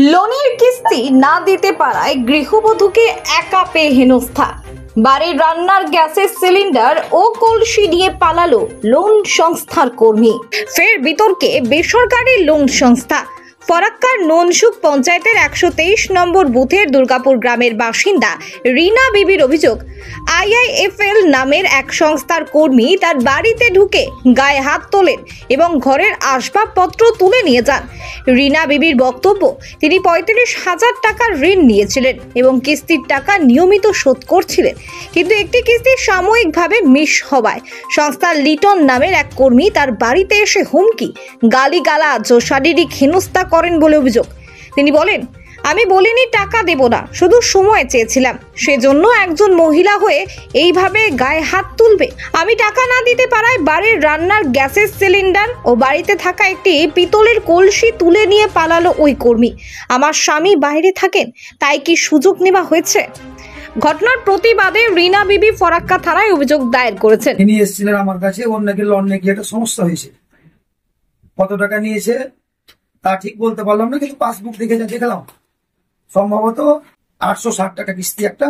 লোনের কিস্তি না দিতে পারায় গৃহবধূকে একা পেয়ে হেনস্থা। বাড়ির রান্নার গ্যাসের সিলিন্ডার ও কলসি নিয়ে পালালো লোন সংস্থার কর্মী। ফের বিতর্কে বেসরকারি লোন সংস্থা। ফরাক্কার ননসুখ পঞ্চায়েতের 123 নম্বর বুথের দুর্গাপুর গ্রামের বাসিন্দা রিনা বিবির অভিযোগ, IIFL নামের এক সংস্থার কর্মী তার বাড়িতে ঢুকে গায়ে হাত তোলেন এবং ঘরের আসবাবপত্র তুলে নিয়ে যান। রিনা বিবির বক্তব্য, তিনি 35,000 টাকার ঋণ নিয়েছিলেন এবং কিস্তির টাকা নিয়মিত শোধ করছিলেন, কিন্তু একটি কিস্তি সাময়িকভাবে মিস হওয়ায় সংস্থার লিটন নামের এক কর্মী তার বাড়িতে এসে হুমকি, গালিগালাজ ও শারীরিক হেনস্থা করেন বলে অভিযোগ। তিনি বলেন, আমি বলিনি টাকা দেব না, শুধু সময় চেয়েছিলাম, সেজন্য একজন মহিলা হয়ে এইভাবে গায়ে হাত তুলবে? আমি টাকা না দিতে পারায় বাড়ির রান্নার গ্যাসের সিলিন্ডার ও বাড়িতে থাকা একটি পিতলের কলসি তুলে নিয়ে পালালো ওই কর্মী। আমার স্বামী বাইরে থাকেন, তাই কি সুযোগ নেওয়া হয়েছে? ঘটনার প্রতিবাদে রিনা বিবি ফরাক্কা থানায় অভিযোগ দায়ের করেছেন। তিনি এসেছিলেন আমার কাছে, ওর নাকি লোন নাকি একটা সমস্যা হয়েছে। কত টাকা নিয়েছে তা ঠিক বলতে পারলাম না, কিন্তু পাসবুক দেখে যা দেখলাম সম্ভবত 860 টাকা কিস্তি একটা,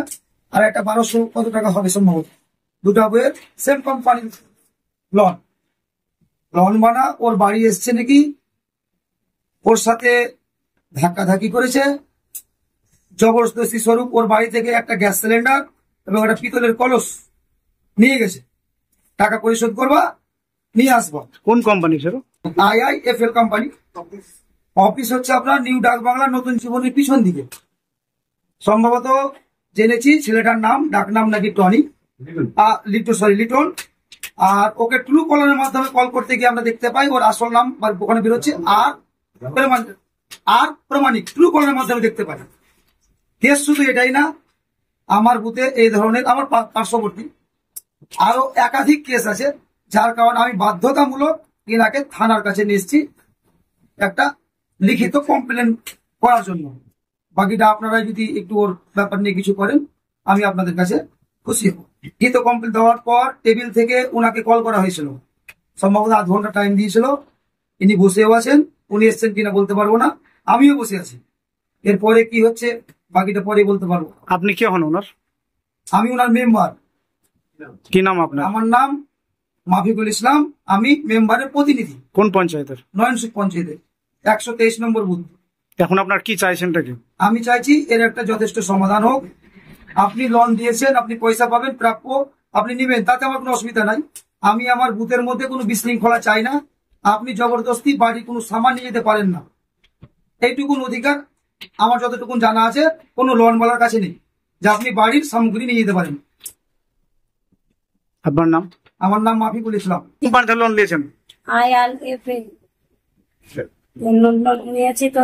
আর একটা 1200 কত টাকা হবে সম্ভবত। দুটা বইয়ের সেম কোম্পানি লোন বানা ওর বাড়ি এসছে নাকি, ওর সাথে ধাক্কাধাক্কি করেছে, জবরদস্তি স্বরূপ ওর বাড়ি থেকে একটা গ্যাস সিলিন্ডার এবং একটা পিতলের কলস নিয়ে গেছে। টাকা পরিশোধ করবা, নিয়ে আসবো। কোন company sir? IIFL company. Office হচ্ছে আপনার নিউ ডাক বাংলা নতুন জীবনের পিছন দিকে। সম্ভবত জেনেছি ছেলেটার নাম, ডাক নাম নাকি টনি, লিটন। আর ওকে ট্রু কলারের মাধ্যমে কল করতে গিয়ে আমরা দেখতে পাই ওর আসল নাম ওখানে বেরোচ্ছে আর প্রমাণিক ট্রু কলারের মাধ্যমে দেখতে পাই। কেস শুধু এটাই না, আমার বুথে এই ধরনের আমার পার্শ্ববর্তী আরো একাধিক কেস আছে, যার কারণে আমি বাধ্যতামূলক এনাকে থানার কাছে নিয়ে এসেছি একটা লিখিত কমপ্লেন করার জন্য। বাকিটা আপনারা যদি একটু ওর ব্যাপার নিয়ে কিছু করেন, আমি আপনাদের কাছে খুশি হব। লিখিত কমপ্লেন দেওয়ার পর টেবিল থেকে ওনাকে কল করা হয়েছিল, সম্ভবত আধ ঘন্টা টাইম দিয়েছিল। ইনি বসেও আছেন, উনি এসছেন কিনা বলতে পারবো না, আমিও বসে আছি। এরপরে কি হচ্ছে বাকিটা পরে বলতে পারবো। আপনি কে হন ওনার? আমি ওনার মেম্বার। কি নাম আপনার? আমার নাম মাফিকুল ইসলাম, আমি মেম্বারের প্রতিনিধি। কোন পঞ্চায়েতের? নয়নসুখ পঞ্চায়েতের 123 নম্বর বুথ। এখন আপনার কি চাইছেনটা কি? আমি চাইছি এর একটা যথেষ্ট সমাধান হোক। আপনি লোন দিয়েছেন, আপনি পয়সা পাবেন, প্রাপ্য আপনি নিবেন, তাতে আমার কোনো অসুবিধা নাই। আমি আমার বুথের মধ্যে কোনো বিশৃঙ্খলা চাই না। আপনি জবরদস্তি বাড়ি কোনো সামান নিয়ে যেতে পারেন না, এইটুকুন অধিকার আমার যতটুকুন জানা আছে কোনো লোনওয়ালার কাছে নেই, যে আপনি বাড়ির সামগ্রী নিয়ে যেতে পারেন। আপনার নাম? আমার নাম মাফিকুল ইসলাম। কোম্পানিতে লোন নিয়েছেন? IIFL লোন নিয়েছি, তো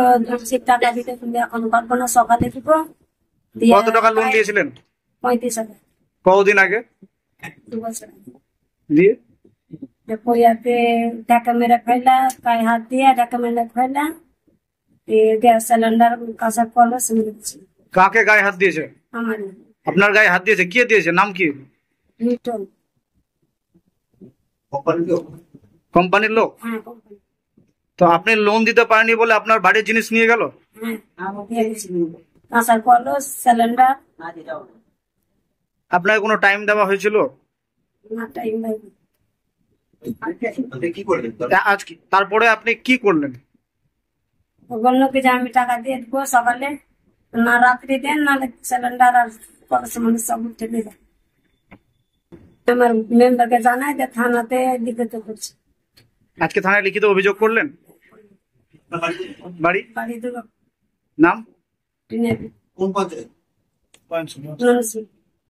টাকা দিতে তুমি এখন পারবো না, সকালে দিব। কত টাকা লোন দিয়েছিলেন? 35,000। কতদিন আগে? 2 বছর আগে। দিয়ে পয়াতে টাকা মেরে ফেলা, গায়ে হাত দিয়ে টাকা মেরে ফেলা, গ্যাস সিলিন্ডার কাঁচা কলস মেরেছি। কাকে গায়ে হাত দিয়েছে? আমার আপনার গায়ে হাত দিয়েছে? কে দিয়েছে? নাম কি? লিটন। কোম্পানির লোক? হ্যাঁ, কোম্পানি। তো আপনি লোন দিতে পারেননি বলে আপনার বাড়ির জিনিস নিয়ে গেল? হ্যাঁ, কাঁচা কলস, সিলিন্ডার। আপনাকে কোনো টাইম দেওয়া হয়েছিল? না, টাইম নাই। আজকে তারপরে আপনি কি করলেন? বললো কি যে আমি টাকা দিয়ে দেবো সকালে, না রাত্রি দেন, না সিলিন্ডার আর কলস মানে সব উঠে দিয়ে যায়। আমার মেম্বারকে জানাই যে থানাতে লিখিত করছে। আজকে থানায় লিখিত অভিযোগ করলেন? বাড়ি বাড়ি দেবো। নাম? কোন পঞ্চায়েত?